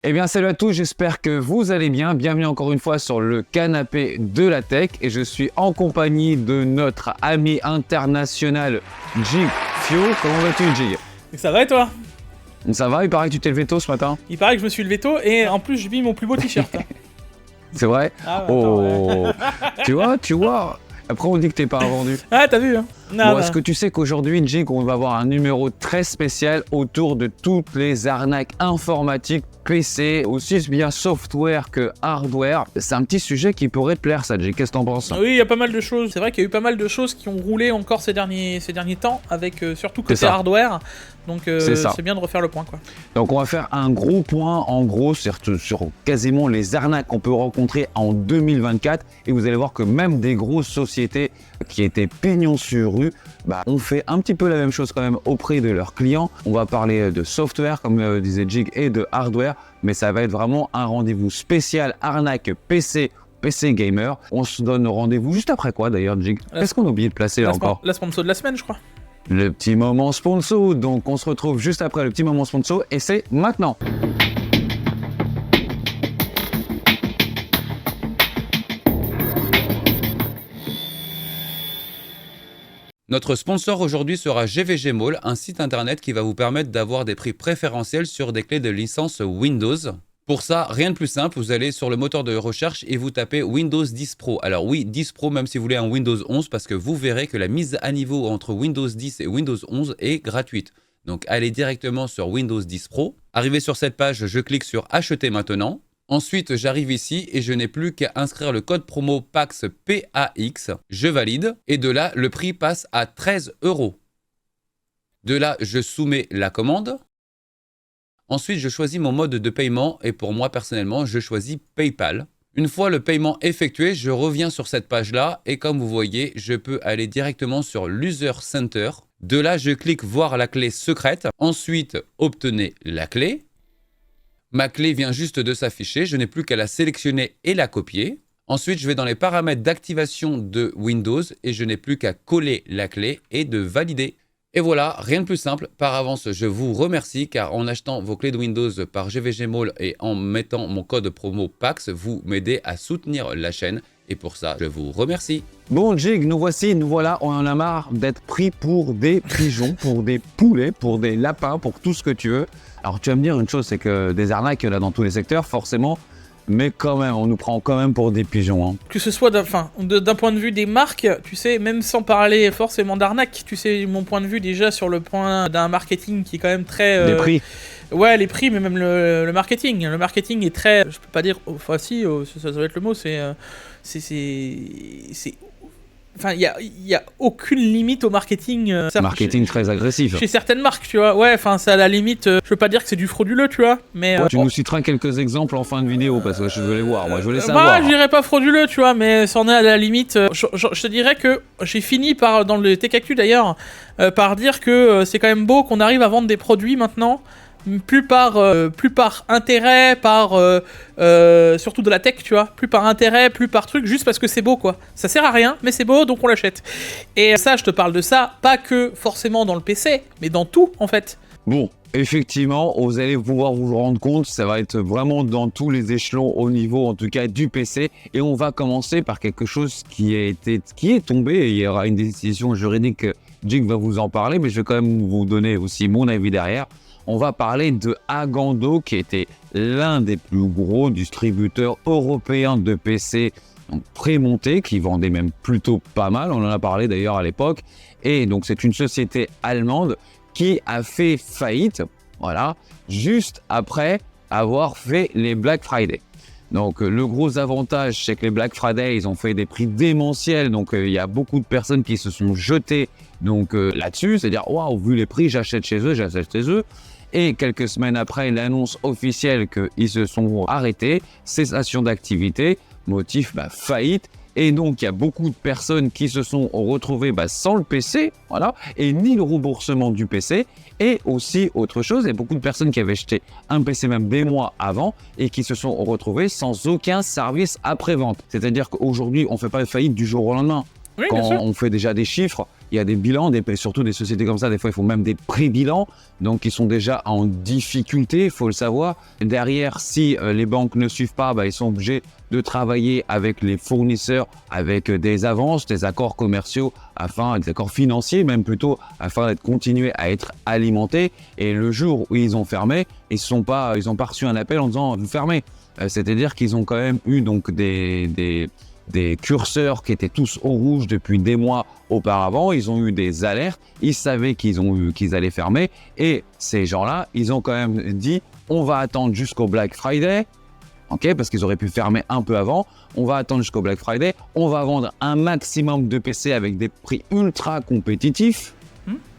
Eh bien salut à tous, j'espère que vous allez bien. Bienvenue encore une fois sur le canapé de la tech et je suis en compagnie de notre ami international Jig Fio. Comment vas-tu Jig? Ça va et toi? Ça va, il paraît que tu t'es levé tôt ce matin. Il paraît que je me suis levé tôt et en plus j'ai mis mon plus beau t-shirt. C'est vrai? Ah, Oh, tu vois. Après on dit que t'es pas vendu. Ah t'as vu hein? Bon, est-ce que tu sais qu'aujourd'hui, Jig, on va avoir un numéro très spécial autour de toutes les arnaques informatiques, PC, aussi bien software que hardware. C'est un petit sujet qui pourrait te plaire, ça, Jig. Qu'est-ce que t'en penses? Oui, il y a pas mal de choses. C'est vrai qu'il y a eu pas mal de choses qui ont roulé encore ces derniers temps, avec surtout côté hardware. Donc c'est bien de refaire le point, quoi. Donc on va faire un gros point, en gros, sur quasiment les arnaques qu'on peut rencontrer en 2024. Et vous allez voir que même des grosses sociétés qui étaient pignon sur rue, on fait un petit peu la même chose quand même auprès de leurs clients. On va parler de software, comme disait Jig, et de hardware. Mais ça va être vraiment un rendez-vous spécial arnaque PC gamer. On se donne rendez-vous juste après quoi d'ailleurs, Jig? Qu'est-ce qu'on a oublié de placer là encore? La sponsor de la semaine, je crois. Le petit moment sponsor. Donc on se retrouve juste après le petit moment sponsor et c'est maintenant. Notre sponsor aujourd'hui sera GVG Mall, un site internet qui va vous permettre d'avoir des prix préférentiels sur des clés de licence Windows. Pour ça, rien de plus simple, vous allez sur le moteur de recherche et vous tapez Windows 10 Pro. Alors oui, 10 Pro même si vous voulez un Windows 11 parce que vous verrez que la mise à niveau entre Windows 10 et Windows 11 est gratuite. Donc allez directement sur Windows 10 Pro. Arrivé sur cette page, je clique sur Acheter maintenant. Ensuite, j'arrive ici et je n'ai plus qu'à inscrire le code promo PAX, PAX. Je valide et de là, le prix passe à 13 €. De là, je soumets la commande. Ensuite, je choisis mon mode de paiement et pour moi, personnellement, je choisis PayPal. Une fois le paiement effectué, je reviens sur cette page-là et comme vous voyez, je peux aller directement sur l'User Center. De là, je clique voir la clé secrète. Ensuite, obtenez la clé. Ma clé vient juste de s'afficher, je n'ai plus qu'à la sélectionner et la copier. Ensuite, je vais dans les paramètres d'activation de Windows et je n'ai plus qu'à coller la clé et de valider. Et voilà, rien de plus simple. Par avance, je vous remercie car en achetant vos clés de Windows par GVG Mall et en mettant mon code promo PAX, vous m'aidez à soutenir la chaîne. Et pour ça, je vous remercie. Bon, Jig, nous voilà, on en a marre d'être pris pour des pigeons, pour des poulets, pour des lapins, pour tout ce que tu veux. Alors, tu vas me dire une chose, c'est que des arnaques, il y en a dans tous les secteurs, forcément. Mais quand même, on nous prend quand même pour des pigeons. Hein. Que ce soit d'un point de vue des marques, tu sais, même sans parler forcément d'arnaque, tu sais, mon point de vue déjà sur le point d'un marketing qui est quand même très... Des prix. Ouais, les prix, mais même le marketing. Le marketing est très... Je peux pas dire... Enfin, si, ça doit être le mot, c'est... Enfin, il y a aucune limite au marketing. Marketing très agressif. Chez certaines marques, tu vois. Ouais, enfin, c'est à la limite. Je veux pas dire que c'est du frauduleux, tu vois. Mais tu nous citeras quelques exemples en fin de vidéo parce que je veux les voir. Moi, je veux les savoir. Je dirais pas frauduleux, tu vois, mais c'en est à la limite. Je te dirais que j'ai fini par, dans le Tech Actu d'ailleurs, par dire que c'est quand même beau qu'on arrive à vendre des produits maintenant. Plus par intérêt, surtout de la tech, tu vois, plus par intérêt, plus par truc, juste parce que c'est beau, quoi. Ça sert à rien, mais c'est beau, donc on l'achète. Et ça, je te parle de ça, pas que forcément dans le PC, mais dans tout, en fait. Bon, effectivement, vous allez pouvoir vous rendre compte, ça va être vraiment dans tous les échelons, au niveau en tout cas du PC. Et on va commencer par quelque chose qui est tombé. Il y aura une décision juridique, Jig va vous en parler, mais je vais quand même vous donner aussi mon avis derrière. On va parler de Agando, qui était l'un des plus gros distributeurs européens de PC prémontés, qui vendait même plutôt pas mal. On en a parlé d'ailleurs à l'époque. Et donc, c'est une société allemande qui a fait faillite, voilà, juste après avoir fait les Black Friday. Donc, le gros avantage, c'est que les Black Friday, ils ont fait des prix démentiels. Donc, il y a beaucoup de personnes qui se sont jetées là-dessus. C'est-à-dire, waouh, vu les prix, j'achète chez eux. Et quelques semaines après l'annonce officielle qu'ils se sont arrêtés, cessation d'activité, motif faillite. Et donc, il y a beaucoup de personnes qui se sont retrouvées sans le PC, voilà, et ni le remboursement du PC. Et aussi, autre chose, il y a beaucoup de personnes qui avaient acheté un PC même des mois avant et qui se sont retrouvées sans aucun service après-vente. C'est-à-dire qu'aujourd'hui, on ne fait pas de faillite du jour au lendemain. Oui, Quand bien sûr. on fait déjà des chiffres, il y a des bilans, surtout des sociétés comme ça, des fois il faut même des pré-bilans, donc ils sont déjà en difficulté, il faut le savoir. Derrière, si les banques ne suivent pas, ils sont obligés de travailler avec les fournisseurs, avec des avances, des accords commerciaux, des accords financiers même plutôt, afin de continuer à être alimentés. Et le jour où ils ont fermé, ils n'ont pas reçu un appel en disant « vous fermez ». C'est-à-dire qu'ils ont quand même eu donc des curseurs qui étaient tous au rouge depuis des mois auparavant. Ils ont eu des alertes, ils savaient qu'ils allaient fermer, et ces gens-là, ils ont quand même dit on va attendre jusqu'au Black Friday, ok, parce qu'ils auraient pu fermer un peu avant. On va attendre jusqu'au Black Friday, on va vendre un maximum de PC avec des prix ultra compétitifs,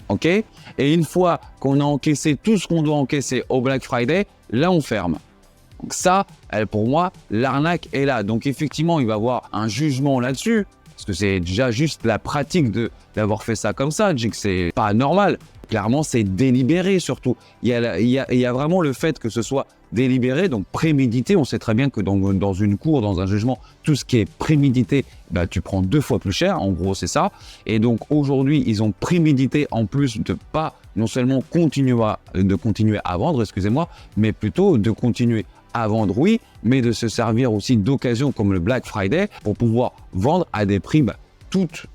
ok, et une fois qu'on a encaissé tout ce qu'on doit encaisser au Black Friday, là on ferme. Donc ça, pour moi, l'arnaque est là. Donc effectivement, il va y avoir un jugement là-dessus, parce que c'est déjà juste la pratique d'avoir fait ça comme ça. Je dis que c'est pas normal. Clairement, c'est délibéré surtout. Il y a vraiment le fait que ce soit délibéré, donc prémédité. On sait très bien que dans une cour, dans un jugement, tout ce qui est prémédité, tu prends 2 fois plus cher. En gros, c'est ça. Et donc aujourd'hui, ils ont prémédité en plus de pas non seulement continuer à vendre, excusez-moi, mais plutôt de continuer à vendre, oui, mais de se servir aussi d'occasions comme le Black Friday pour pouvoir vendre à des prix, toute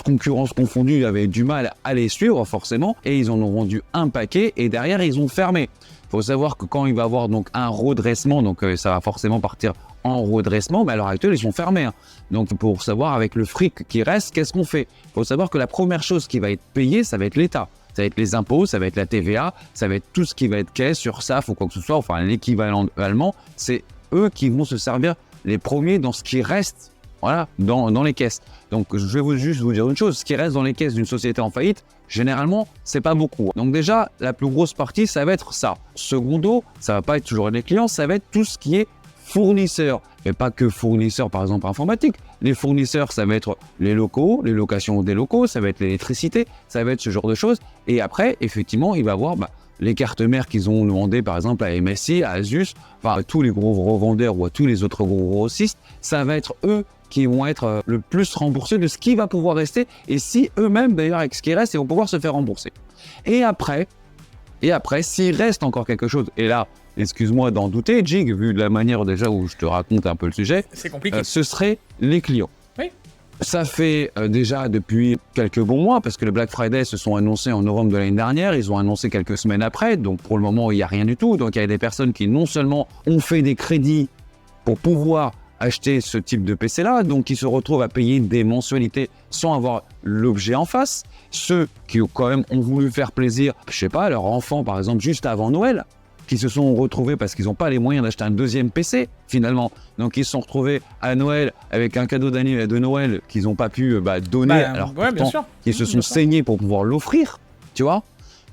concurrence confondue, ils avaient du mal à les suivre forcément, et ils en ont vendu un paquet, et derrière ils ont fermé. Il faut savoir que quand il va y avoir donc un redressement, donc ça va forcément partir en redressement, mais à l'heure actuelle ils sont fermés. Donc pour savoir avec le fric qui reste, qu'est-ce qu'on fait? Il faut savoir que la première chose qui va être payée, ça va être l'État. Ça va être les impôts, ça va être la TVA, ça va être tout ce qui va être caisse, URSSAF ou quoi que ce soit, enfin l'équivalent allemand, c'est eux qui vont se servir les premiers dans ce qui reste, voilà, dans les caisses. Donc je vais juste vous dire une chose, ce qui reste dans les caisses d'une société en faillite, généralement, c'est pas beaucoup. Donc déjà, la plus grosse partie, ça va être ça. Secondo, ça va pas être toujours les clients, ça va être tout ce qui est fournisseurs, mais pas que fournisseurs par exemple informatiques. Les fournisseurs, ça va être les locaux, les locations des locaux, ça va être l'électricité, ça va être ce genre de choses. Et après, effectivement, il va y avoir les cartes mères qu'ils ont demandé par exemple à MSI, à Asus, enfin à tous les gros revendeurs ou à tous les autres gros grossistes, ça va être eux qui vont être le plus remboursés de ce qui va pouvoir rester, et si eux-mêmes d'ailleurs avec ce qui reste, ils vont pouvoir se faire rembourser. Et après, s'il reste encore quelque chose, et là, excuse-moi d'en douter, Jig, vu de la manière déjà où je te raconte un peu le sujet, C'est compliqué. ce serait les clients. Oui. Ça fait déjà depuis quelques bons mois, parce que le Black Friday se sont annoncés en novembre de l'année dernière, ils ont annoncé quelques semaines après, donc pour le moment il n'y a rien du tout. Donc il y a des personnes qui non seulement ont fait des crédits pour pouvoir acheter ce type de PC-là, donc ils se retrouvent à payer des mensualités sans avoir l'objet en face. Ceux qui quand même ont voulu faire plaisir, je sais pas, à leur enfant par exemple juste avant Noël, qui se sont retrouvés parce qu'ils n'ont pas les moyens d'acheter un deuxième PC finalement. Donc ils se sont retrouvés à Noël avec un cadeau d'année de Noël qu'ils n'ont pas pu donner, alors ouais, bien pourtant sûr. ils se sont saignés pour pouvoir l'offrir, tu vois.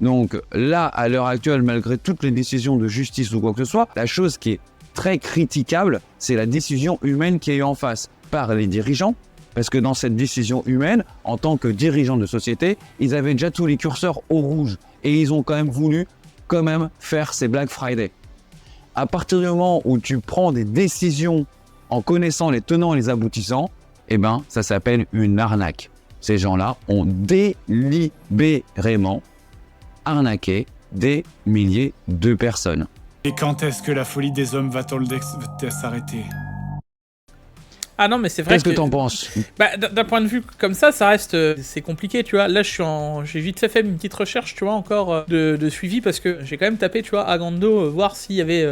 Donc là, à l'heure actuelle, malgré toutes les décisions de justice ou quoi que ce soit, la chose qui est très critiquable, c'est la décision humaine qui est eue en face par les dirigeants. Parce que dans cette décision humaine, en tant que dirigeants de société, ils avaient déjà tous les curseurs au rouge. Et ils ont quand même voulu faire ces Black Friday. À partir du moment où tu prends des décisions en connaissant les tenants et les aboutissants, ça s'appelle une arnaque. Ces gens-là ont délibérément arnaqué des milliers de personnes. Et quand est-ce que la folie des hommes va-t-elle s'arrêter? Ah non, mais c'est vrai Qu'est-ce que t'en penses? D'un point de vue comme ça reste... c'est compliqué, tu vois. Là, j'ai vite fait une petite recherche, tu vois, encore de suivi, parce que j'ai quand même tapé, tu vois, Agando, voir s'il y avait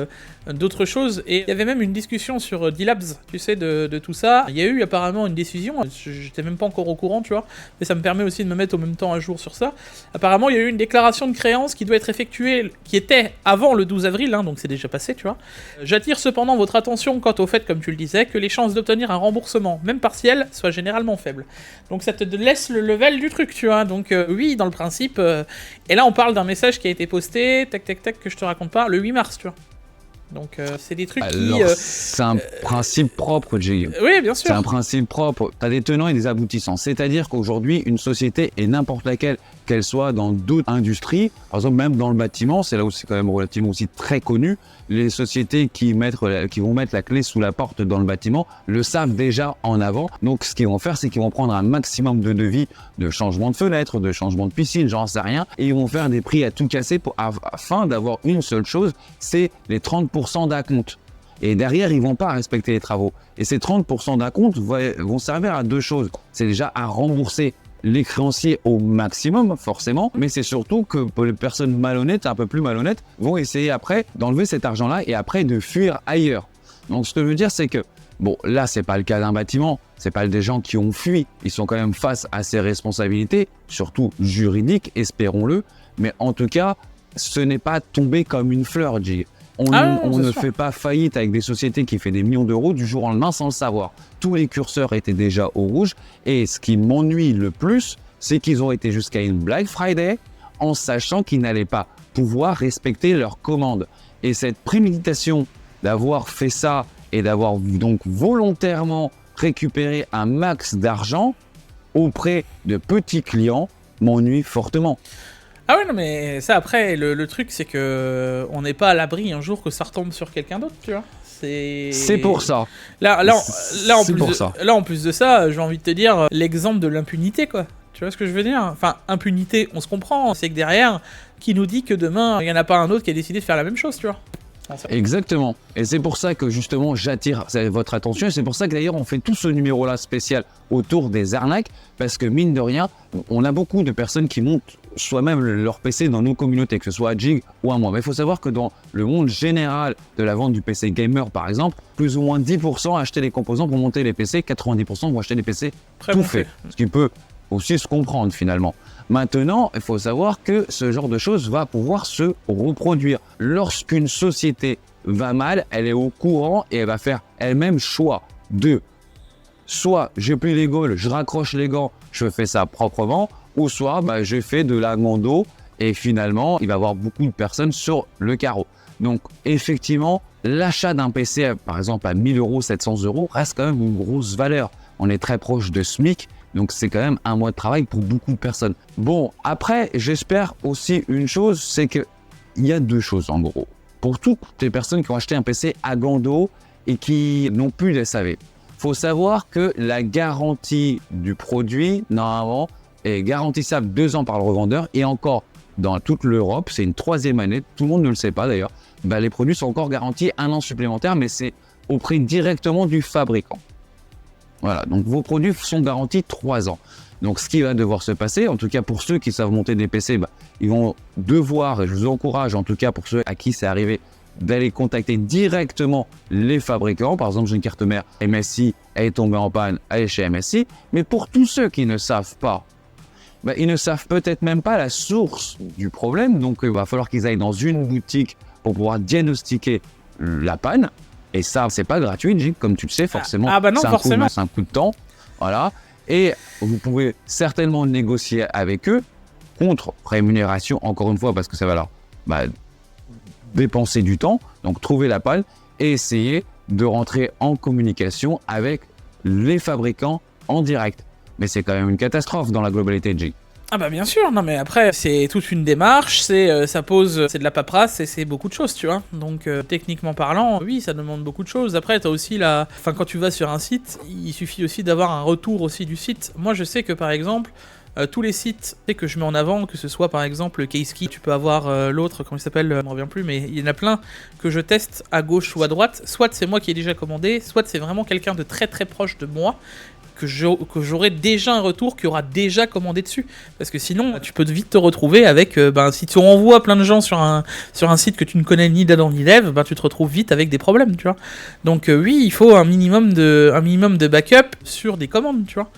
d'autres choses. Et il y avait même une discussion sur D-Labs, tu sais, de tout ça. Il y a eu apparemment une décision, j'étais même pas encore au courant, tu vois, mais ça me permet aussi de me mettre au même temps à jour sur ça. Apparemment, il y a eu une déclaration de créance qui doit être effectuée, qui était avant le 12 avril, hein, donc c'est déjà passé, tu vois. J'attire cependant votre attention quant au fait, comme tu le disais, que les chances d'obtenir un remboursement, même partiel, soient généralement faibles. Donc ça te laisse le level du truc, tu vois. Donc oui, dans le principe... Et là, on parle d'un message qui a été posté, tac, que je te raconte pas, le 8 mars, tu vois. Donc c'est des trucs Alors, qui... c'est un principe propre, Jay. Oui, bien sûr. C'est un principe propre. Tu as des tenants et des aboutissants. C'est-à-dire qu'aujourd'hui, une société, et n'importe laquelle, qu'elle soit dans d'autres industries, par exemple même dans le bâtiment, c'est là où c'est quand même relativement aussi très connu, les sociétés qui vont mettre la clé sous la porte dans le bâtiment le savent déjà en avant. Donc ce qu'ils vont faire, c'est qu'ils vont prendre un maximum de devis de changement de fenêtre, de changement de piscine, j'en sais rien, et ils vont faire des prix à tout casser afin d'avoir une seule chose, c'est les 30% d'acompte. Et derrière, ils vont pas respecter les travaux. Et ces 30% d'acompte vont servir à deux choses. C'est déjà à rembourser les créanciers au maximum, forcément, mais c'est surtout que pour les personnes malhonnêtes, un peu plus malhonnêtes, vont essayer après d'enlever cet argent-là et après de fuir ailleurs. Donc ce que je veux dire, c'est que, bon, là, c'est pas le cas d'un bâtiment, c'est pas des gens qui ont fui, ils sont quand même face à ces responsabilités, surtout juridiques, espérons-le, mais en tout cas, ce n'est pas tombé comme une fleur, Jay. On ne fait pas faillite avec des sociétés qui font des millions d'euros du jour au lendemain sans le savoir. Tous les curseurs étaient déjà au rouge et ce qui m'ennuie le plus, c'est qu'ils ont été jusqu'à une Black Friday en sachant qu'ils n'allaient pas pouvoir respecter leurs commandes. Et cette préméditation d'avoir fait ça et d'avoir donc volontairement récupéré un max d'argent auprès de petits clients m'ennuie fortement. Ah ouais, non, mais ça, après, le truc, c'est que on n'est pas à l'abri un jour que ça retombe sur quelqu'un d'autre, tu vois. C'est pour ça. Là, en plus de ça, j'ai envie de te dire l'exemple de l'impunité, quoi. Tu vois ce que je veux dire? Enfin, impunité, on se comprend, c'est que derrière, qui nous dit que demain, il n'y en a pas un autre qui a décidé de faire la même chose, tu vois. Exactement. Et c'est pour ça que justement j'attire votre attention. Et c'est pour ça que d'ailleurs on fait tout ce numéro-là spécial autour des arnaques. Parce que mine de rien, on a beaucoup de personnes qui montent soi-même leur PC dans nos communautés, que ce soit à Jig ou à moi. Mais il faut savoir que dans le monde général de la vente du PC gamer par exemple, plus ou moins 10% achetaient des composants pour monter les PC, 90% vont acheter des PC tout faits. Ce qui peut aussi se comprendre finalement. Maintenant, il faut savoir que ce genre de choses va pouvoir se reproduire. Lorsqu'une société va mal, elle est au courant et elle va faire elle-même choix de soit j'ai plus les gaules, je raccroche les gants, je fais ça proprement, ou soit je fais de la mando et finalement il va y avoir beaucoup de personnes sur le carreau. Donc effectivement, l'achat d'un PC par exemple à 1000 €, 700 € reste quand même une grosse valeur. On est très proche de SMIC. Donc c'est quand même un mois de travail pour beaucoup de personnes. Bon, après, j'espère aussi une chose, c'est qu'il y a deux choses en gros. Pour toutes les personnes qui ont acheté un PC à Gando et qui n'ont plus de SAV, il faut savoir que la garantie du produit, normalement, est garantissable 2 ans par le revendeur et encore dans toute l'Europe, c'est une 3e année, tout le monde ne le sait pas d'ailleurs, les produits sont encore garantis 1 an supplémentaire, mais c'est au prix directement du fabricant. Voilà, donc vos produits sont garantis 3 ans. Donc ce qui va devoir se passer, en tout cas pour ceux qui savent monter des PC, ils vont devoir, et je vous encourage en tout cas pour ceux à qui c'est arrivé, d'aller contacter directement les fabricants. Par exemple, j'ai une carte mère MSI, elle est tombée en panne, elle est chez MSI. Mais pour tous ceux qui ne savent pas, ils ne savent peut-être même pas la source du problème. Donc il va falloir qu'ils aillent dans une boutique pour pouvoir diagnostiquer la panne. Et ça, c'est pas gratuit, comme tu le sais, forcément. Non, forcément. C'est un coup de temps. Voilà. Et vous pouvez certainement négocier avec eux contre rémunération, encore une fois, parce que ça va leur dépenser du temps. Donc, trouver la panne et essayer de rentrer en communication avec les fabricants en direct. Mais c'est quand même une catastrophe dans la globalité de Jig. Ah bien sûr, non mais après c'est toute une démarche, c'est de la paperasse et c'est beaucoup de choses, tu vois. Donc techniquement parlant, oui, ça demande beaucoup de choses. Après t'as aussi quand tu vas sur un site, il suffit aussi d'avoir un retour aussi du site. Moi je sais que par exemple, tous les sites que je mets en avant, que ce soit par exemple Casey, tu peux avoir l'autre, comment il s'appelle, je me reviens plus, mais il y en a plein que je teste à gauche ou à droite. Soit c'est moi qui ai déjà commandé, soit c'est vraiment quelqu'un de très très proche de moi, que j'aurai déjà un retour qui aura déjà commandé dessus. Parce que sinon, tu peux vite te retrouver avec... si tu renvoies plein de gens sur un site que tu ne connais ni d'Adam ni d'Ève, tu te retrouves vite avec des problèmes, tu vois. Donc oui, il faut un minimum de backup sur des commandes, tu vois.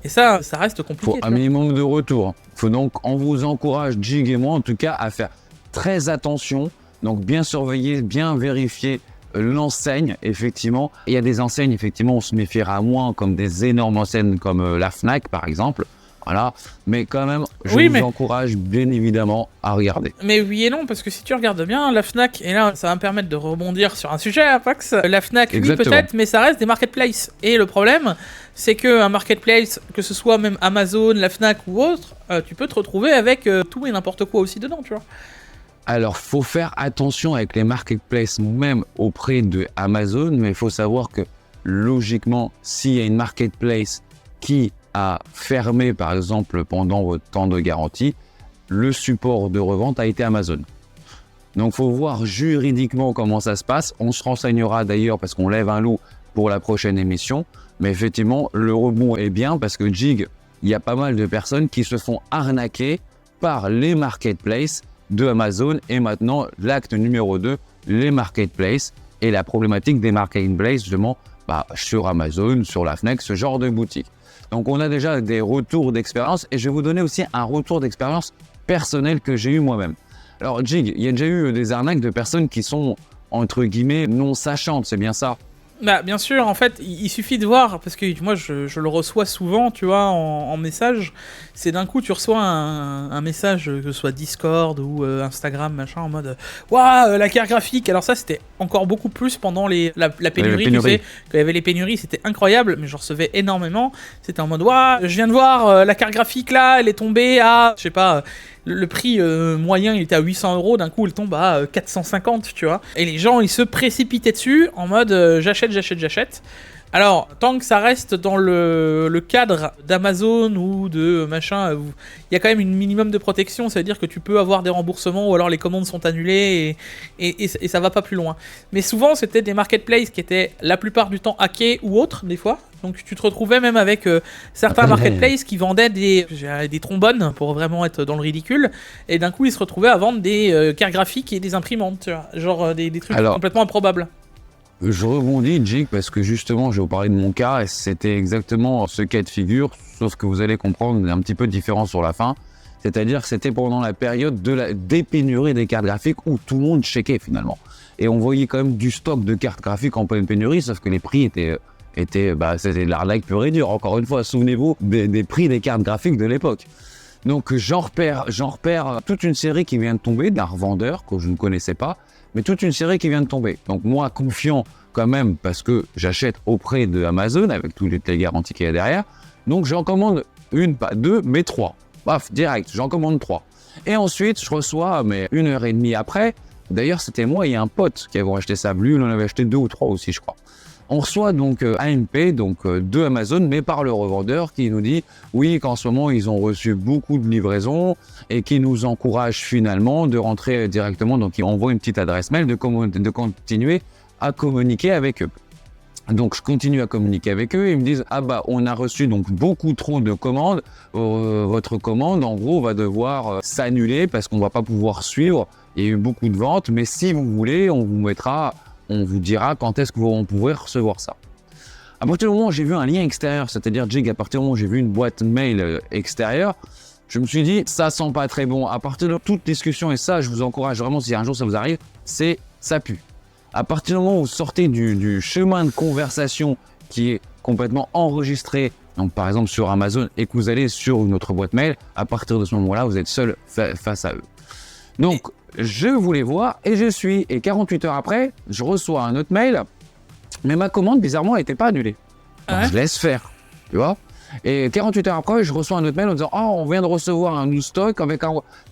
Et ça reste compliqué. Il faut un minimum de retour. Faut donc, on vous encourage, Jig et moi en tout cas, à faire très attention. Donc bien surveiller, bien vérifier l'enseigne, effectivement. Il y a des enseignes, effectivement, on se méfiera moins, comme des énormes enseignes comme la Fnac, par exemple. Voilà, mais quand même, je Oui, vous mais- encourage bien évidemment à regarder. Mais oui et non, parce que si tu regardes bien, la Fnac, et là ça va me permettre de rebondir sur un sujet, Apax, la Fnac, oui Exactement. peut-être, mais ça reste des marketplaces. Et le problème, c'est qu'un marketplace, que ce soit même Amazon, la Fnac ou autre, tu peux te retrouver avec tout et n'importe quoi aussi dedans, tu vois. Alors, faut faire attention avec les marketplaces, même auprès de Amazon, mais il faut savoir que logiquement, s'il y a une marketplace qui a fermé, par exemple, pendant votre temps de garantie, le support de revente a été Amazon. Donc, faut voir juridiquement comment ça se passe. On se renseignera d'ailleurs parce qu'on lève un loup pour la prochaine émission. Mais effectivement, le rebond est bien parce que Jig, il y a pas mal de personnes qui se font arnaquer par les marketplaces de Amazon. Et maintenant, l'acte numéro 2, les marketplaces et la problématique des marketplaces, justement, sur Amazon, sur la Fnac, ce genre de boutique. Donc, on a déjà des retours d'expérience et je vais vous donner aussi un retour d'expérience personnel que j'ai eu moi-même. Alors, Jig, il y a déjà eu des arnaques de personnes qui sont, entre guillemets, non sachantes, c'est bien ça? Bah, bien sûr, en fait, il suffit de voir, parce que moi je le reçois souvent, tu vois, en message. C'est d'un coup, tu reçois un message, que ce soit Discord ou Instagram, machin, en mode Waouh, la carte graphique. Alors, ça, c'était encore beaucoup plus pendant la pénurie, tu sais. Quand il y avait les pénuries, c'était incroyable, mais je recevais énormément. C'était en mode Waouh, je viens de voir la carte graphique là, elle est tombée à, je sais pas. Le prix moyen, il était à 800 €, d'un coup, il tombe à 450, tu vois. Et les gens, ils se précipitaient dessus en mode j'achète. Alors, tant que ça reste dans le cadre d'Amazon ou de machin, il y a quand même une minimum de protection, ça veut dire que tu peux avoir des remboursements ou alors les commandes sont annulées et ça va pas plus loin. Mais souvent, c'était des marketplaces qui étaient la plupart du temps hackés ou autres, des fois. Donc tu te retrouvais même avec certains marketplaces qui vendaient des trombones pour vraiment être dans le ridicule. Et d'un coup, ils se retrouvaient à vendre des cartes graphiques et des imprimantes, tu vois. Genre des trucs complètement improbables. Je rebondis, Jig, parce que justement, je vais vous parler de mon cas et c'était exactement ce cas de figure, sauf que vous allez comprendre un petit peu différent sur la fin. C'est-à-dire que c'était pendant la période des pénuries des cartes graphiques où tout le monde checkait finalement. Et on voyait quand même du stock de cartes graphiques en pleine pénurie, sauf que les prix c'était de l'arnaque pure et dure. Encore une fois, souvenez-vous des prix des cartes graphiques de l'époque. Donc j'en repère toute une série qui vient de tomber d'un revendeur que je ne connaissais pas, mais toute une série qui vient de tomber. Donc moi, confiant quand même, parce que j'achète auprès de Amazon avec toutes les garanties qu'il y a derrière, donc j'en commande une, pas deux, mais trois. Paf, direct, j'en commande 3. Et ensuite, je reçois, mais 1h30 après, d'ailleurs c'était moi et un pote qui avons acheté ça, lui, on en avait acheté 2 ou 3 aussi, je crois. On reçoit donc AMP, donc de Amazon, mais par le revendeur qui nous dit oui qu'en ce moment ils ont reçu beaucoup de livraisons et qui nous encourage finalement de rentrer directement, donc il envoie une petite adresse mail de continuer à communiquer avec eux. Donc je continue à communiquer avec eux et ils me disent ah bah on a reçu donc beaucoup trop de commandes, votre commande en gros va devoir s'annuler parce qu'on va pas pouvoir suivre, il y a eu beaucoup de ventes, mais si vous voulez on vous dira quand est-ce que vous pourrez recevoir ça. À partir du moment où j'ai vu un lien extérieur, c'est-à-dire Jig, à partir du moment où j'ai vu une boîte mail extérieure, je me suis dit ça sent pas très bon. À partir de toute discussion, et ça je vous encourage vraiment si un jour ça vous arrive, ça pue. À partir du moment où vous sortez du chemin de conversation qui est complètement enregistré, donc par exemple sur Amazon, et que vous allez sur une autre boîte mail, à partir de ce moment-là, vous êtes seul face à eux. Donc, je voulais voir et je suis. Et 48 heures après, je reçois un autre mail, mais ma commande, bizarrement, n'était pas annulée. Donc, je laisse faire, tu vois. Et 48 heures après, je reçois un autre mail en disant « Oh, on vient de recevoir un new stock avec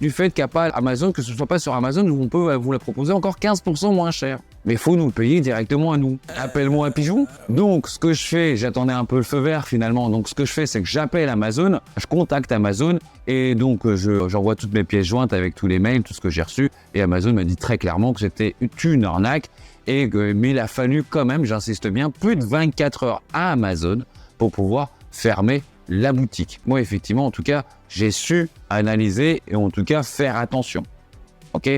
du fait qu'il n'y a pas Amazon, que ce ne soit pas sur Amazon, où on peut vous la proposer encore 15% moins cher. » Mais il faut nous le payer directement à nous. Appelle-moi un pigeon. Donc, ce que je fais, j'attendais un peu le feu vert finalement. Donc, ce que je fais, c'est que j'appelle Amazon, je contacte Amazon et donc j'envoie toutes mes pièces jointes avec tous les mails, tout ce que j'ai reçu. Et Amazon m'a dit très clairement que c'était une arnaque. Mais il a fallu quand même, j'insiste bien, plus de 24 heures à Amazon pour pouvoir fermer la boutique. Moi, effectivement, en tout cas, j'ai su analyser et en tout cas faire attention. Ok ?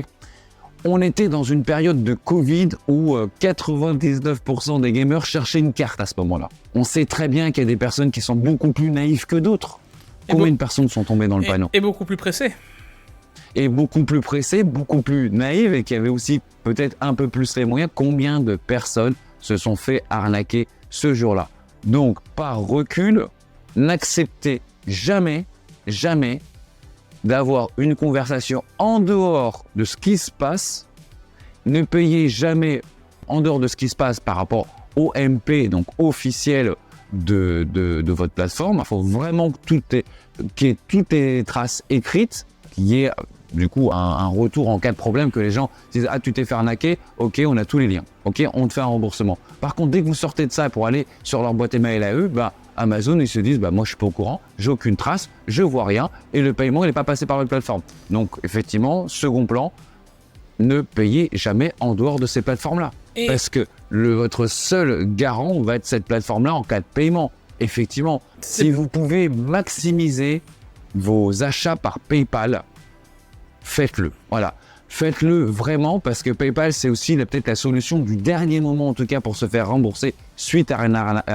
On était dans une période de Covid où 99% des gamers cherchaient une carte à ce moment-là. On sait très bien qu'il y a des personnes qui sont beaucoup plus naïves que d'autres. Combien de personnes sont tombées dans le panneau ? Et beaucoup plus pressées. Et beaucoup plus pressées, beaucoup plus naïves et qui avaient aussi peut-être un peu plus les moyens. Combien de personnes se sont fait arnaquer ce jour-là ? Donc, par recul, n'acceptez jamais jamais d'avoir une conversation en dehors de ce qui se passe. Ne payez jamais en dehors de ce qui se passe par rapport au MP, donc officiel de votre plateforme. Il faut vraiment qu'il y ait toutes les traces écrites, qu'il y ait du coup un retour en cas de problème, que les gens disent « Ah, tu t'es fait arnaquer, ok, on a tous les liens, ok, on te fait un remboursement ». Par contre, dès que vous sortez de ça pour aller sur leur boîte email à eux, Amazon, ils se disent « Moi, je suis pas au courant, j'ai aucune trace, je vois rien, et le paiement, il n'est pas passé par votre plateforme ». Donc, effectivement, second plan, ne payez jamais en dehors de ces plateformes-là. Parce que votre seul garant va être cette plateforme-là en cas de paiement. Effectivement, si vous pouvez maximiser vos achats par PayPal, faites-le. Voilà. Faites-le vraiment, parce que PayPal, c'est aussi peut-être la solution du dernier moment, en tout cas, pour se faire rembourser suite à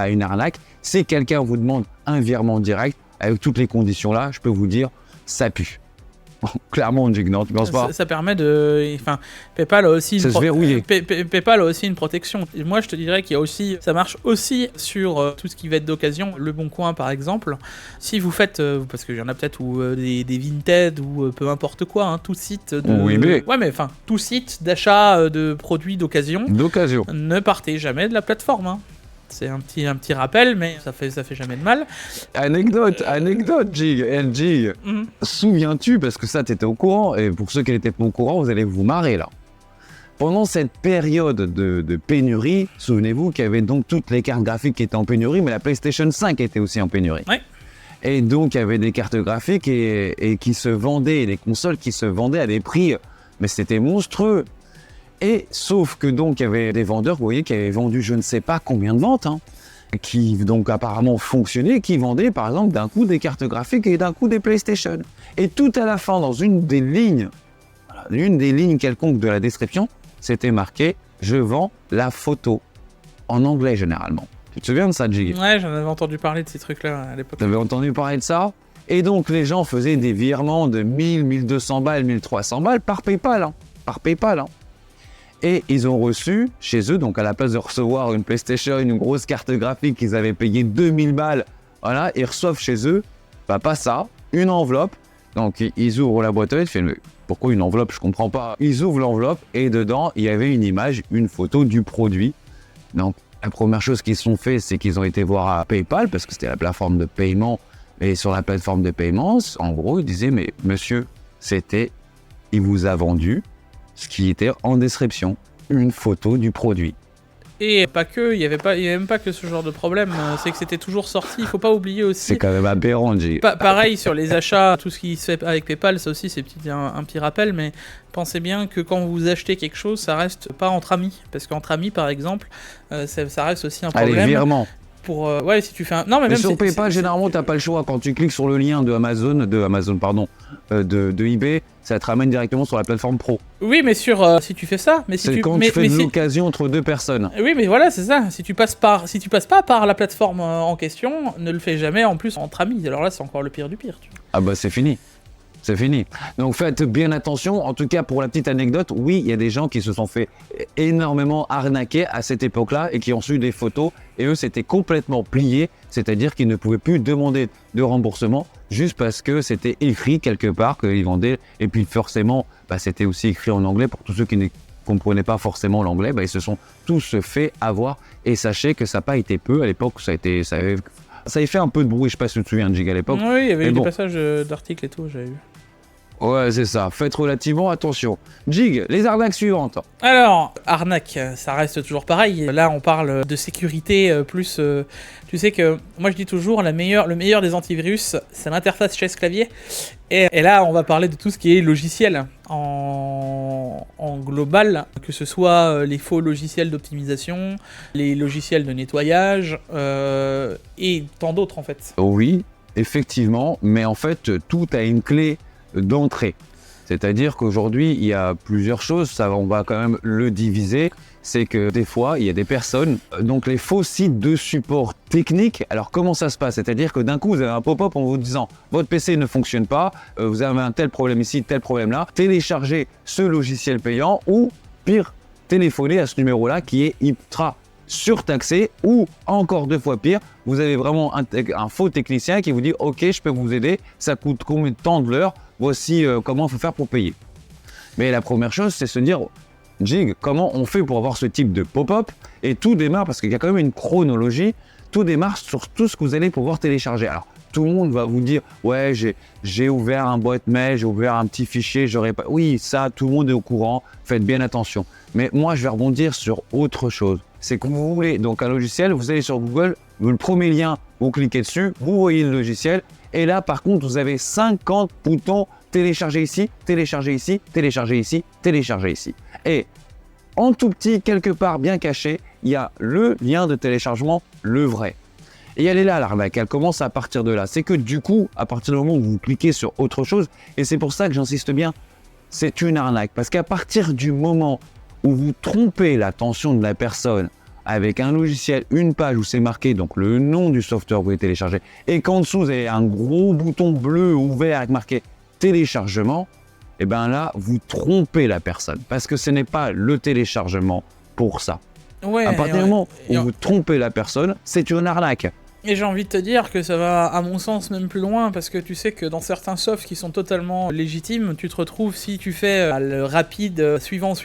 une arnaque. Si quelqu'un vous demande un virement direct, avec toutes les conditions-là, je peux vous dire, ça pue. Clairement, Jig, non, tu penses pas? Ça permet de... Enfin, PayPal a aussi PayPal a aussi une protection. Et moi, je te dirais qu'il y a aussi... Ça marche aussi sur tout ce qui va être d'occasion. Le Bon Coin, par exemple. Si vous faites... parce qu'il y en a peut-être des Vinted ou peu importe quoi, hein, tout site de... Oui, mais... Ouais, mais enfin, tout site d'achat de produits d'occasion. D'occasion. Ne partez jamais de la plateforme, hein. C'est un petit rappel, mais ça fait jamais de mal. Anecdote, Jig. Souviens-tu, parce que ça, t'étais au courant, et pour ceux qui n'étaient pas au courant, vous allez vous marrer là. Pendant cette période de pénurie, souvenez-vous qu'il y avait donc toutes les cartes graphiques qui étaient en pénurie, mais la PlayStation 5 était aussi en pénurie. Ouais. Et donc, il y avait des cartes graphiques et qui se vendaient, des consoles qui se vendaient à des prix, mais c'était monstrueux. Et sauf que donc il y avait des vendeurs, vous voyez, qui avaient vendu je ne sais pas combien de ventes, hein, qui donc apparemment fonctionnaient, qui vendaient par exemple d'un coup des cartes graphiques et d'un coup des PlayStation. Et tout à la fin, dans une des lignes quelconques de la description, c'était marqué « Je vends la photo », en anglais généralement. Tu te souviens de ça, Jig? Ouais, j'en avais entendu parler de ces trucs-là à l'époque. Tu avais entendu parler de ça? Et donc les gens faisaient des virements de 1000, 1200 balles, 1300 balles par PayPal. Et ils ont reçu chez eux, donc à la place de recevoir une PlayStation, une grosse carte graphique qu'ils avaient payé 2000 balles, voilà, ils reçoivent chez eux, pas ça, une enveloppe. Donc ils ouvrent la boîte aux lettres, ils font, mais pourquoi une enveloppe, je comprends pas. Ils ouvrent l'enveloppe et dedans, il y avait une image, une photo du produit. Donc la première chose qu'ils ont fait, c'est qu'ils ont été voir à PayPal, parce que c'était la plateforme de paiement. Et sur la plateforme de paiement, en gros, ils disaient, mais monsieur, il vous a vendu ce qui était en description, une photo du produit. Et pas que, il y avait même pas que ce genre de problème, c'est que c'était toujours sorti, il faut pas oublier aussi... C'est quand même aberrant, J. Pareil sur les achats, tout ce qui se fait avec PayPal, ça aussi c'est un petit rappel, mais pensez bien que quand vous achetez quelque chose, ça reste pas entre amis, parce qu'entre amis par exemple, ça reste aussi un problème. Allez, virement. Ouais, si tu fais un... Non, mais même sur PayPal, généralement, t'as pas le choix. Quand tu cliques sur le lien de eBay, ça te ramène directement sur la plateforme pro. Oui, mais si tu fais ça... C'est quand tu fais de l'occasion entre deux personnes. Oui, mais voilà, c'est ça. Si tu passes pas par la plateforme en question, ne le fais jamais en plus entre amis. Alors là, c'est encore le pire du pire. Tu vois. Ah bah c'est fini. C'est fini. Donc faites bien attention. En tout cas, pour la petite anecdote, oui, il y a des gens qui se sont fait énormément arnaquer à cette époque-là et qui ont reçu des photos. Et eux, c'était complètement plié. C'est-à-dire qu'ils ne pouvaient plus demander de remboursement juste parce que c'était écrit quelque part qu'ils vendaient. Et puis forcément, c'était aussi écrit en anglais. Pour tous ceux qui ne comprenaient pas forcément l'anglais, ils se sont tous fait avoir. Et sachez que ça n'a pas été peu. À l'époque, ça avait fait un peu de bruit. Je ne sais pas si tu te souviens, Jig, à l'époque. Oui, il y avait eu des passages d'articles et tout, j'avais vu. Ouais, c'est ça. Faites relativement attention. Jig, les arnaques suivantes. Alors, arnaque, ça reste toujours pareil. Là, on parle de sécurité plus... tu sais que, moi je dis toujours, le meilleur des antivirus, c'est l'interface chaise-clavier. Et là, on va parler de tout ce qui est logiciel en global, que ce soit les faux logiciels d'optimisation, les logiciels de nettoyage, et tant d'autres en fait. Oui, effectivement, mais en fait, tout a une clé d'entrée. C'est-à-dire qu'aujourd'hui, il y a plusieurs choses, ça on va quand même le diviser. C'est que des fois, il y a des personnes, donc les faux sites de support technique. Alors comment ça se passe? C'est-à-dire que d'un coup, vous avez un pop-up en vous disant votre PC ne fonctionne pas, vous avez un tel problème ici, tel problème là, téléchargez ce logiciel payant ou pire, téléphonez à ce numéro-là qui est ultra surtaxé, ou encore 2 fois pire, vous avez vraiment un faux technicien qui vous dit « Ok, je peux vous aider, ça coûte combien de temps de l'heure, voici comment il faut faire pour payer ». Mais la première chose, c'est se dire « Jig, comment on fait pour avoir ce type de pop-up ?» Et tout démarre, parce qu'il y a quand même une chronologie, tout démarre sur tout ce que vous allez pouvoir télécharger. Alors, tout le monde va vous dire « Ouais, j'ai ouvert un boîte mail, j'ai ouvert un petit fichier, j'aurais pas... » Oui, ça, tout le monde est au courant, faites bien attention. Mais moi, je vais rebondir sur autre chose. C'est que vous voulez donc un logiciel, vous allez sur Google, le premier lien, vous cliquez dessus, vous voyez le logiciel, et là, par contre, vous avez 50 boutons télécharger ici, télécharger ici, télécharger ici, télécharger ici. Et en tout petit, quelque part bien caché, il y a le lien de téléchargement, le vrai. Et elle est là, l'arnaque, elle commence à partir de là. C'est que du coup, à partir du moment où vous cliquez sur autre chose, et c'est pour ça que j'insiste bien, c'est une arnaque. Parce qu'à partir du moment où vous trompez l'attention de la personne avec un logiciel, une page où c'est marqué donc le nom du software que vous voulez télécharger, et qu'en dessous vous avez un gros bouton bleu ouvert avec marqué téléchargement, et bien là, vous trompez la personne. Parce que ce n'est pas le téléchargement pour ça. Ouais, À partir du moment où vous trompez la personne, c'est une arnaque. Et j'ai envie de te dire que ça va, à mon sens, même plus loin, parce que tu sais que dans certains softs qui sont totalement légitimes, tu te retrouves, si tu fais le rapide suivant,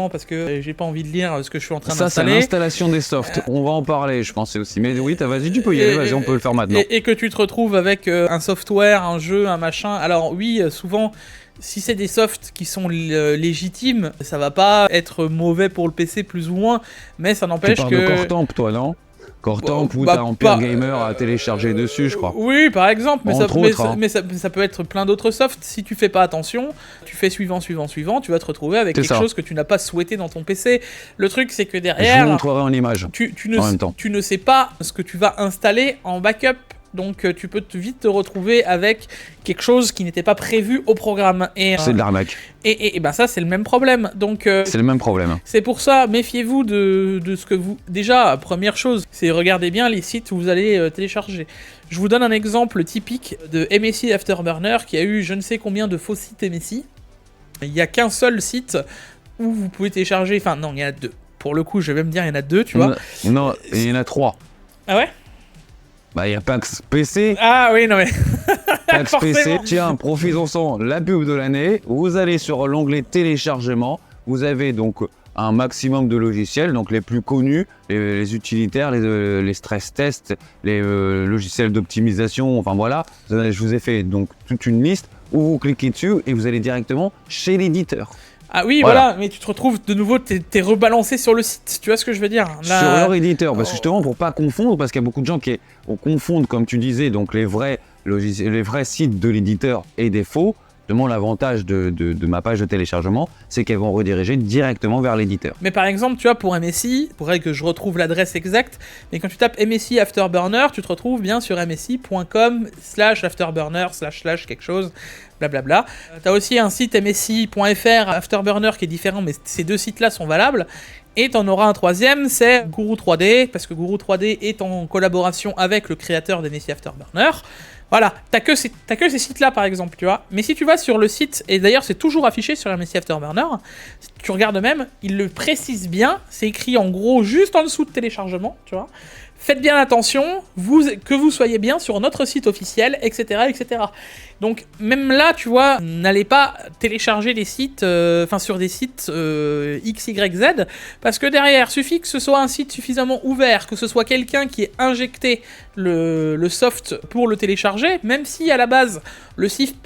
parce que j'ai pas envie de lire ce que je suis en train Ça, c'est d'installer. l'installation des softs. On va en parler, je pensais aussi. Mais oui, vas-y, tu peux y aller, vas-y, on peut le faire maintenant. Et que tu te retrouves avec un software, un jeu, un machin. Alors oui, souvent... Si c'est des softs qui sont légitimes, ça va pas être mauvais pour le PC plus ou moins, mais ça n'empêche tu que... parles de Core Temp, toi, non? Core Temp où t'as Ampere Gamer à télécharger dessus, je crois. Oui, par exemple, mais, Entre ça peut être plein d'autres softs. Si tu fais pas attention, tu fais suivant, tu vas te retrouver avec quelque chose que tu n'as pas souhaité dans ton PC. Le truc, c'est que derrière... Je vous montrerai en image, en même temps. Tu ne sais pas ce que tu vas installer en backup. Donc tu peux vite te retrouver avec quelque chose qui n'était pas prévu au programme. C'est de l'arnaque. Et ben ça, c'est le même problème. Donc c'est le même problème. C'est pour ça, méfiez-vous de ce que vous... Déjà, première chose, c'est regardez bien les sites où vous allez télécharger. Je vous donne un exemple typique de MSI Afterburner qui a eu je ne sais combien de faux sites MSI. Il n'y a qu'un seul site où vous pouvez télécharger... Enfin non, il y en a 2. Pour le coup, je vais même dire il y en a 2, tu vois. Non, il y en a 3. Ah ouais? Bah, il y a Pax PC. Ah oui, non mais... Pax PC, tiens, profitons-en, la pub de l'année. Vous allez sur l'onglet téléchargement. Vous avez donc un maximum de logiciels, donc les plus connus, les utilitaires, les stress tests, les logiciels d'optimisation, enfin voilà. Je vous ai fait donc toute une liste où vous cliquez dessus et vous allez directement chez l'éditeur. Ah oui, voilà, mais tu te retrouves de nouveau, t'es rebalancé sur le site, tu vois ce que je veux dire là... Sur leur éditeur, parce que justement pour pas confondre, parce qu'il y a beaucoup de gens qui confondent, comme tu disais, donc les vrais sites de l'éditeur et des faux. Justement, l'avantage de ma page de téléchargement, c'est qu'elles vont rediriger directement vers l'éditeur. Mais par exemple, tu vois, pour MSI, il faudrait que je retrouve l'adresse exacte, mais quand tu tapes MSI Afterburner, tu te retrouves bien sur msi.com/afterburner/ quelque chose, blablabla. T'as aussi un site msi.fr Afterburner qui est différent, mais ces deux sites-là sont valables. Et t'en auras un troisième, c'est Guru 3D, parce que Guru 3D est en collaboration avec le créateur d'MSI Afterburner. Voilà, t'as que ces sites-là par exemple, tu vois. Mais si tu vas sur le site, et d'ailleurs c'est toujours affiché sur MSI Afterburner, si tu regardes même, il le précise bien, c'est écrit en gros juste en dessous de téléchargement, tu vois. Faites bien attention, que vous soyez bien sur notre site officiel, etc., etc. Donc même là, tu vois, n'allez pas télécharger des sites, sur des sites XYZ, parce que derrière, suffit que ce soit un site suffisamment ouvert, que ce soit quelqu'un qui ait injecté le soft pour le télécharger, même si à la base le site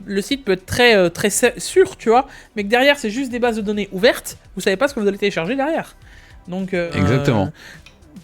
peut être très sûr, tu vois, mais que derrière c'est juste des bases de données ouvertes, vous savez pas ce que vous allez télécharger derrière. Donc exactement.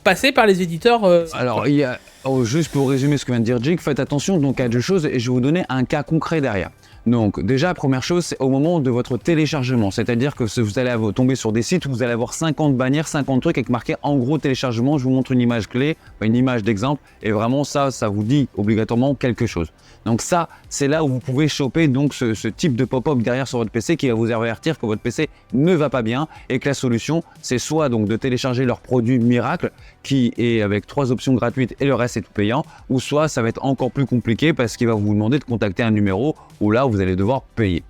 Passer par les éditeurs. Alors, il y a, juste pour résumer ce que vient de dire Jake, faites attention donc à deux choses et je vais vous donner un cas concret derrière. Donc déjà, première chose, c'est au moment de votre téléchargement, c'est-à-dire que vous allez tomber sur des sites où vous allez avoir 50 bannières, 50 trucs avec marqué en gros téléchargement. Je vous montre une image clé, une image d'exemple, et vraiment ça vous dit obligatoirement quelque chose. Donc ça, c'est là où vous pouvez choper donc ce type de pop-up derrière sur votre PC qui va vous avertir que votre PC ne va pas bien et que la solution, c'est soit donc de télécharger leur produit miracle qui est avec 3 options gratuites et le reste est tout payant, ou soit ça va être encore plus compliqué parce qu'il va vous demander de contacter un numéro où là vous allez devoir payer.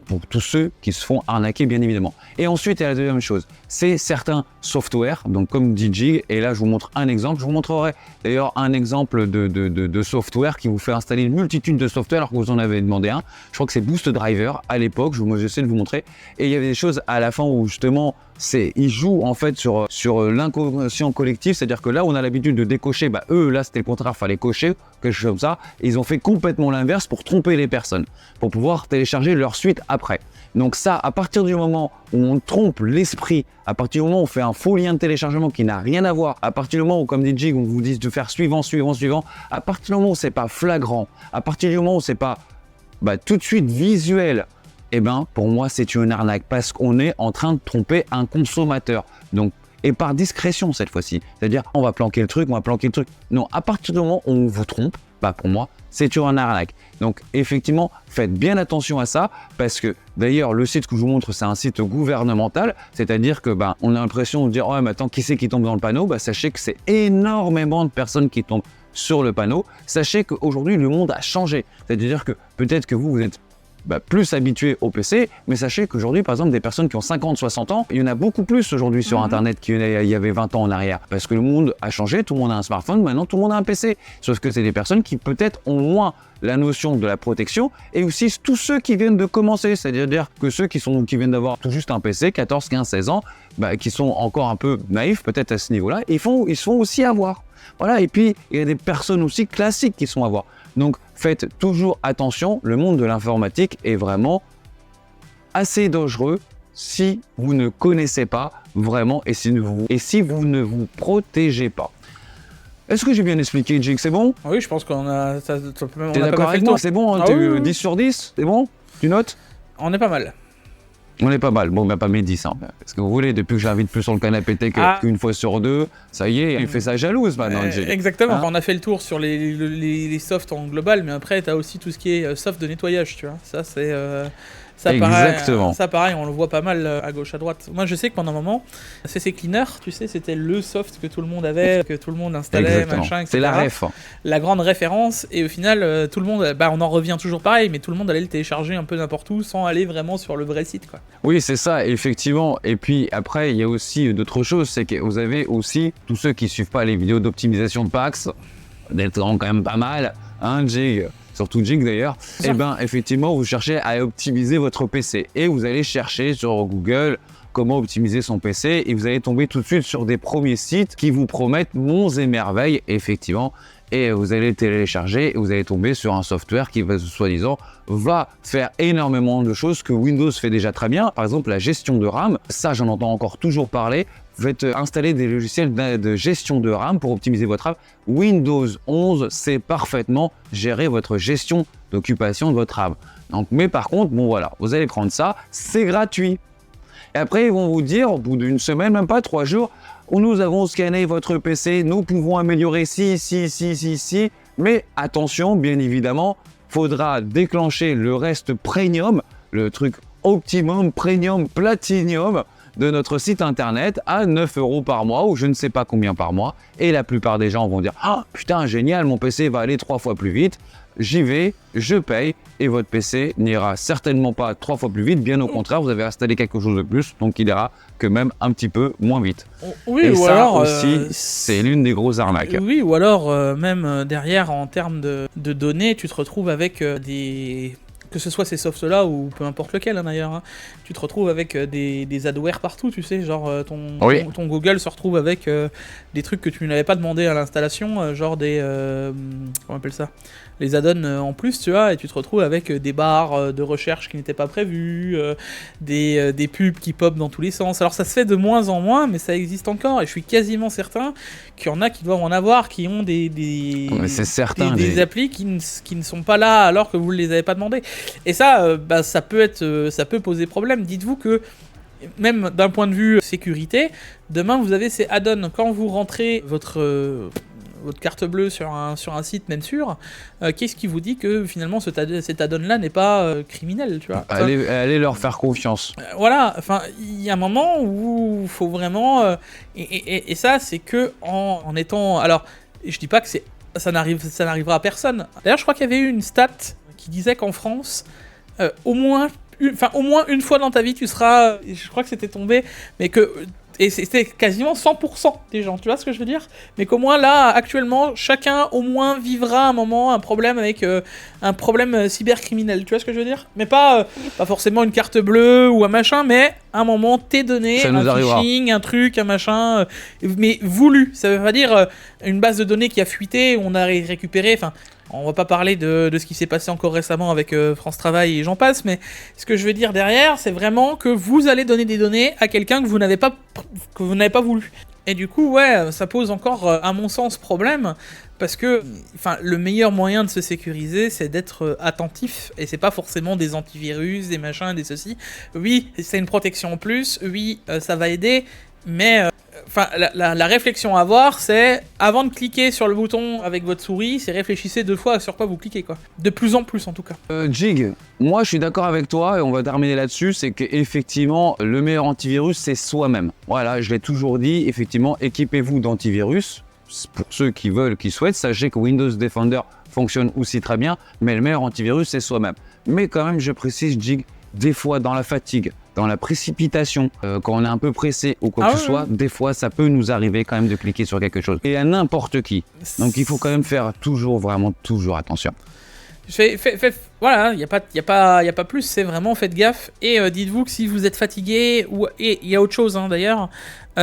pour tous ceux qui se font arnaquer, bien évidemment. Et ensuite, il y a la deuxième chose, c'est certains softwares, donc comme dit Jig, et là je vous montre un exemple, je vous montrerai d'ailleurs un exemple de software qui vous fait installer une multitude de softwares alors que vous en avez demandé un. Je crois que c'est Boost Driver à l'époque, j'essaie de vous montrer, et il y avait des choses à la fin où justement, ils jouent en fait sur l'inconscient collectif, c'est-à-dire que là on a l'habitude de décocher, eux là c'était le contraire, fallait cocher, quelque chose comme ça, et ils ont fait complètement l'inverse pour tromper les personnes, pour pouvoir télécharger leur suite après. Donc ça, à partir du moment où on trompe l'esprit, à partir du moment où on fait un faux lien de téléchargement qui n'a rien à voir, à partir du moment où, comme dit Jig, on vous dit de faire suivant, à partir du moment où c'est pas flagrant, à partir du moment où c'est pas tout de suite visuel, pour moi c'est une arnaque parce qu'on est en train de tromper un consommateur. Donc, et par discrétion cette fois-ci, c'est-à-dire on va planquer le truc. Non, à partir du moment où on vous trompe, pour moi c'est une arnaque. Donc effectivement, faites bien attention à ça parce que d'ailleurs le site que je vous montre c'est un site gouvernemental, c'est-à-dire que on a l'impression de dire mais attends, qui c'est qui tombe dans le panneau? Sachez que c'est énormément de personnes qui tombent sur le panneau. Sachez qu'aujourd'hui le monde a changé, c'est-à-dire que peut-être que vous êtes plus habitués au PC, mais sachez qu'aujourd'hui, par exemple, des personnes qui ont 50, 60 ans, il y en a beaucoup plus aujourd'hui sur Internet qu'il y avait 20 ans en arrière. Parce que le monde a changé, tout le monde a un smartphone, maintenant tout le monde a un PC. Sauf que c'est des personnes qui peut-être ont moins la notion de la protection et aussi tous ceux qui viennent de commencer, c'est-à-dire que ceux qui viennent d'avoir tout juste un PC, 14, 15, 16 ans, qui sont encore un peu naïfs peut-être à ce niveau-là, ils se font aussi avoir. Voilà, et puis il y a des personnes aussi classiques qui sont à voir. Donc faites toujours attention, le monde de l'informatique est vraiment assez dangereux si vous ne connaissez pas vraiment et si vous ne vous protégez pas. Est-ce que j'ai bien expliqué, Jig? C'est bon? Oui, je pense qu'on a... T'es d'accord avec moi? C'est bon, hein, t'es 10 sur 10? C'est bon? Tu notes? On est pas mal. On est pas mal. Bon, pas mes 10. Parce que vous voulez, depuis que j'invite plus sur le canapé tech qu'une fois sur deux, ça y est, il fait ça jalouse maintenant. Exactement. On a fait le tour sur les softs en global, mais après, t'as aussi tout ce qui est soft de nettoyage, tu vois. Ça, c'est... Exactement. Ça, pareil, on le voit pas mal à gauche, à droite. Moi, je sais que pendant un moment, CC Cleaner, tu sais, c'était le soft que tout le monde avait, que tout le monde installait, machin, etc. C'est la ref. La grande référence. Et au final, tout le monde, on en revient toujours pareil, mais tout le monde allait le télécharger un peu n'importe où sans aller vraiment sur le vrai site, quoi. Oui, c'est ça, effectivement. Et puis après, il y a aussi d'autres choses. C'est que vous avez aussi tous ceux qui suivent pas les vidéos d'optimisation de Pax, d'être quand même pas mal, hein, Jig. Surtout Jig d'ailleurs, effectivement, vous cherchez à optimiser votre PC et vous allez chercher sur Google comment optimiser son PC et vous allez tomber tout de suite sur des premiers sites qui vous promettent monts et merveilles, effectivement, et vous allez le télécharger et vous allez tomber sur un software qui va, soi-disant, va faire énormément de choses que Windows fait déjà très bien, par exemple la gestion de RAM, ça j'en entends encore toujours parler. Vous faites installer des logiciels de gestion de RAM pour optimiser votre RAM. Windows 11 sait parfaitement gérer votre gestion d'occupation de votre RAM. Donc, mais par contre, voilà, vous allez prendre ça, c'est gratuit. Et après, ils vont vous dire, au bout d'une semaine, même pas 3 jours, nous avons scanné votre PC, nous pouvons améliorer ci. Mais attention, bien évidemment, faudra déclencher le reste premium, le truc optimum, premium, platinum, de notre site internet à 9 € par mois ou je ne sais pas combien par mois. Et la plupart des gens vont dire « Ah putain, génial, mon PC va aller 3 fois plus vite. J'y vais, je paye et votre PC n'ira certainement pas 3 fois plus vite. Bien au contraire, vous avez installé quelque chose de plus, donc il ira que même un petit peu moins vite. » Oui, et ou ça alors, aussi, c'est l'une des grosses arnaques. Oui, ou alors même derrière, en termes de données, tu te retrouves avec des... Que ce soit ces softs-là ou peu importe lequel, hein, d'ailleurs, hein, tu te retrouves avec des adwares partout, tu sais, genre ton Google se retrouve avec des trucs que tu n'avais pas demandé à l'installation, genre des... comment on appelle ça, les add-ons en plus, tu vois, et tu te retrouves avec des barres de recherche qui n'étaient pas prévues, des pubs qui pop dans tous les sens. Alors ça se fait de moins en moins, mais ça existe encore, et je suis quasiment certain qu'il y en a qui doivent en avoir, qui ont des applis qui ne sont pas là alors que vous ne les avez pas demandé. Et ça, ça peut poser problème. Dites-vous que, même d'un point de vue sécurité, demain vous avez ces add-ons. Quand vous rentrez votre carte bleue sur un site, même sûr, qu'est-ce qui vous dit que finalement cet add-on-là n'est pas criminel, tu vois? Allez leur faire confiance. Voilà, enfin, il y a un moment où il faut vraiment... et ça, c'est que en étant... Alors, je dis pas que ça n'arrivera à personne. D'ailleurs, je crois qu'il y avait eu une stat qui disait qu'en France, au moins au moins une fois dans ta vie, tu seras, je crois que c'était tombé, mais que et c'était quasiment 100% des gens, tu vois ce que je veux dire? Mais qu'au moins là, actuellement, chacun au moins vivra un moment un problème avec un problème cybercriminel, tu vois ce que je veux dire? Mais pas forcément une carte bleue ou un machin, mais un moment tes données, Ça un nous arrivera. phishing, un truc, un machin, mais voulu. Ça veut pas dire une base de données qui a fuité, où on a récupéré, enfin. On va pas parler de ce qui s'est passé encore récemment avec France Travail et j'en passe, mais ce que je veux dire derrière, c'est vraiment que vous allez donner des données à quelqu'un que vous n'avez pas voulu. Et du coup, ouais, ça pose encore, à mon sens, problème, parce que le meilleur moyen de se sécuriser, c'est d'être attentif, et c'est pas forcément des antivirus, des machins, des ceci. Oui, c'est une protection en plus, oui, ça va aider, mais la réflexion à avoir, c'est avant de cliquer sur le bouton avec votre souris, c'est réfléchissez 2 fois sur quoi vous cliquez, quoi. De plus en plus, en tout cas. Jig, moi je suis d'accord avec toi et on va terminer là-dessus, c'est qu'effectivement le meilleur antivirus c'est soi-même. Voilà, je l'ai toujours dit, effectivement équipez-vous d'antivirus, pour ceux qui veulent, qui souhaitent, sachez que Windows Defender fonctionne aussi très bien, mais le meilleur antivirus c'est soi-même. Mais quand même je précise Jig, des fois dans la fatigue, dans la précipitation, quand on est un peu pressé ou quoi que ce soit, des fois ça peut nous arriver quand même de cliquer sur quelque chose. Et à n'importe qui. Donc il faut quand même faire toujours attention. Voilà, il n'y a pas plus, c'est vraiment faites gaffe. Et dites-vous que si vous êtes fatigué, et il y a autre chose d'ailleurs,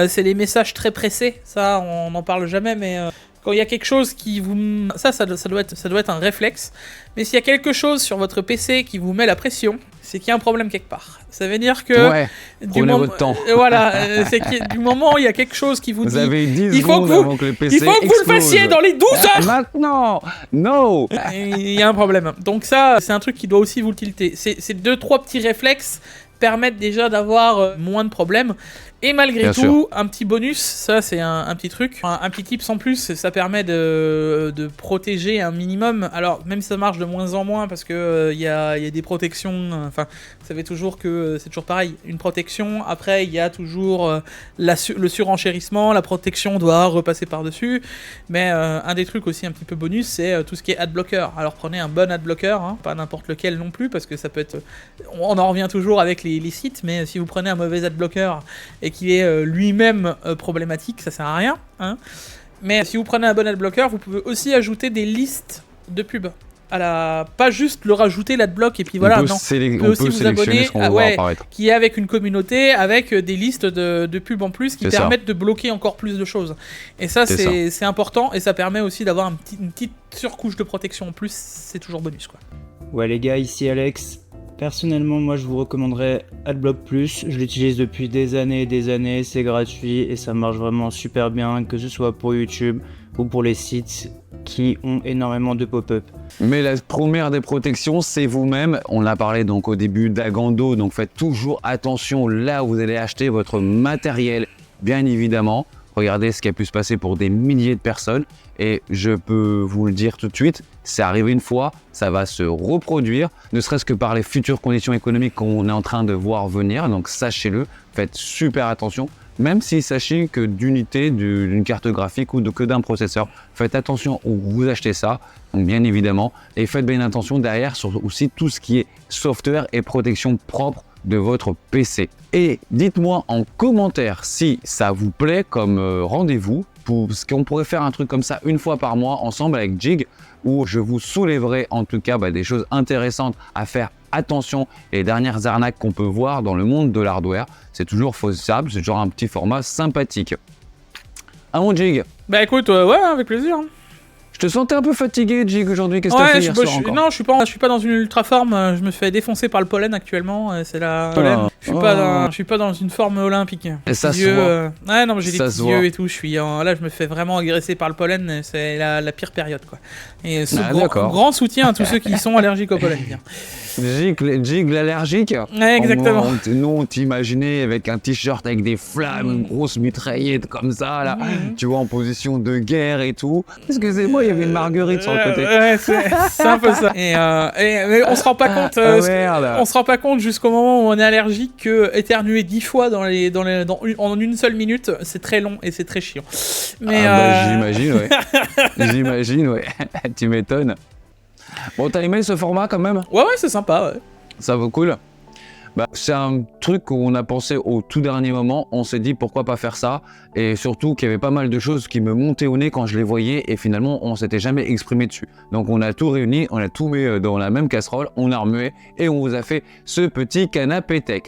c'est les messages très pressés, ça on n'en parle jamais, mais quand il y a quelque chose qui vous... Ça doit être un réflexe, mais s'il y a quelque chose sur votre PC qui vous met la pression, c'est qu'il y a un problème quelque part. Ça veut dire que... Ouais, prenez votre temps. Voilà, c'est que du moment où il y a quelque chose qui vous dit... Vous avez 10 il faut secondes avant que le PC il faut que vous le fassiez dans les 12 heures. Maintenant. No. Il y a un problème. Donc ça, c'est un truc qui doit aussi vous le tilter. Ces 2-3 petits réflexes permettent déjà d'avoir moins de problèmes. Et malgré Bien tout, sûr. un petit bonus, ça c'est un petit truc, un petit tips en plus, ça permet de protéger un minimum. Alors même si ça marche de moins en moins parce que y a des protections, enfin vous savez toujours que c'est toujours pareil, une protection, après il y a toujours le surenchérissement, la protection doit repasser par-dessus, mais un des trucs aussi un petit peu bonus, c'est tout ce qui est adblocker. Alors prenez un bon adblocker, pas n'importe lequel non plus, parce que ça peut être... On en revient toujours avec les sites, mais si vous prenez un mauvais adblocker et qu'il est lui-même problématique, ça sert à rien. Mais si vous prenez un bon adblocker, vous pouvez aussi ajouter des listes de pubs. Pas juste le rajouter l'adblock et puis voilà, non. On peut aussi peut vous sélectionner abonner ce qu'on va voir apparaître. qui est avec une communauté, avec des listes de pubs en plus qui C'est permettent de bloquer encore plus de choses. Et ça, c'est important et ça permet aussi d'avoir une petite surcouche de protection en plus, c'est toujours bonus, quoi. Ouais les gars, ici Alex. Personnellement, moi je vous recommanderais AdBlock Plus. Je l'utilise depuis des années, c'est gratuit et ça marche vraiment super bien, que ce soit pour YouTube ou pour les sites qui ont énormément de pop-up. Mais la première des protections, c'est vous-même. On l'a parlé donc au début d'Agando, donc faites toujours attention là où vous allez acheter votre matériel, bien évidemment. Regardez ce qui a pu se passer pour des milliers de personnes et je peux vous le dire tout de suite, c'est arrivé une fois, ça va se reproduire, ne serait-ce que par les futures conditions économiques qu'on est en train de voir venir, donc sachez-le, faites super attention, même s'il s'agit que d'unités, d'une carte graphique ou que d'un processeur, faites attention où vous achetez ça, donc bien évidemment, et faites bien attention derrière sur aussi tout ce qui est software et protection propre de votre PC. Et dites-moi en commentaire si ça vous plaît comme rendez-vous, parce qu'on pourrait faire un truc comme ça une fois par mois ensemble avec Jig, où je vous soulèverai en tout cas des choses intéressantes à faire attention et les dernières arnaques qu'on peut voir dans le monde de l'hardware. C'est toujours faisable, c'est toujours un petit format sympathique. Ah mon Jig, Bah écoute, ouais, avec plaisir. je te sentais un peu fatigué Jig aujourd'hui, qu'est-ce que t'as fait hier soir encore? Non, je suis pas dans une ultra forme. Je me fais défoncer par le pollen actuellement. C'est la pollen. Je suis pas dans une forme olympique. Et ça Petits se yeux, voit. ouais, non, mais j'ai des Ça petits se voit. yeux et tout. Là, je me fais vraiment agresser par le pollen. C'est la pire période, quoi. Et D'accord. grand soutien à tous ceux qui sont allergiques au pollen. Bien. Jig l'allergique. Ouais, exactement. Nous, on t'imaginait avec un t-shirt avec des flammes, une grosse mitraillette comme ça, là. Tu vois, en position de guerre et tout. Excusez-moi, il y avait une marguerite sur le côté. Ouais, c'est un peu ça. Mais on se rend pas compte. Merde. On se rend pas compte jusqu'au moment où on est allergique que éternuer 10 fois en une seule minute, c'est très long et c'est très chiant. Mais J'imagine, ouais. J'imagine, ouais. Tu m'étonnes. Bon, t'as aimé ce format quand même? ouais, c'est sympa. Ouais. Ça vaut cool. C'est un truc où on a pensé au tout dernier moment, on s'est dit pourquoi pas faire ça, et surtout qu'il y avait pas mal de choses qui me montaient au nez quand je les voyais, et finalement on s'était jamais exprimé dessus. Donc on a tout réuni, on a tout mis dans la même casserole, on a remué, et on vous a fait ce petit canapé tech.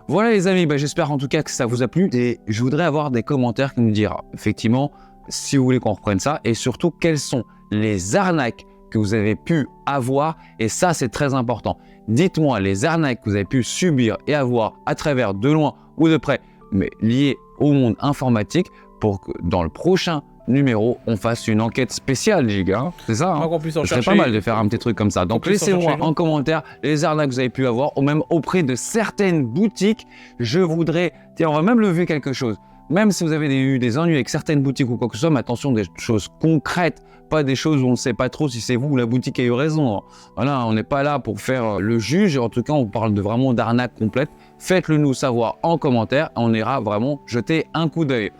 Voilà les amis, j'espère en tout cas que ça vous a plu, et je voudrais avoir des commentaires qui nous dira effectivement si vous voulez qu'on reprenne ça, et surtout quelles sont les arnaques que vous avez pu avoir, et ça c'est très important. Dites-moi les arnaques que vous avez pu subir et avoir à travers de loin ou de près, mais liées au monde informatique, pour que dans le prochain numéro, on fasse une enquête spéciale, les gars. C'est ça, hein? Ce serait pas mal de faire un petit truc comme ça. Donc laissez-moi en commentaire les arnaques que vous avez pu avoir, ou même auprès de certaines boutiques. Je voudrais... Tiens, on va même lever quelque chose. Même si vous avez eu des ennuis avec certaines boutiques ou quoi que ce soit, mais attention, des choses concrètes, pas des choses où on ne sait pas trop si c'est vous ou la boutique qui a eu raison. Voilà, on n'est pas là pour faire le juge, en tout cas, on parle vraiment d'arnaque complète. Faites-le nous savoir en commentaire, on ira vraiment jeter un coup d'œil.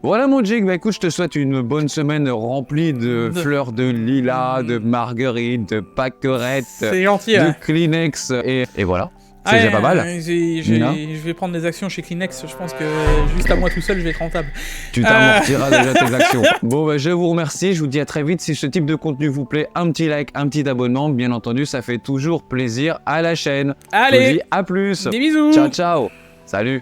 Voilà mon Jig, écoute, je te souhaite une bonne semaine remplie de fleurs de lilas, de marguerites, de pâquerettes, de Kleenex, et voilà. C'est déjà pas mal. Je vais prendre des actions chez Kleenex. Je pense que juste à moi tout seul, je vais être rentable. Tu t'amortiras déjà tes actions. Bon, je vous remercie. Je vous dis à très vite. Si ce type de contenu vous plaît, un petit like, un petit abonnement. Bien entendu, ça fait toujours plaisir à la chaîne. Allez, je vous dis à plus. Des bisous. Ciao, ciao. Salut.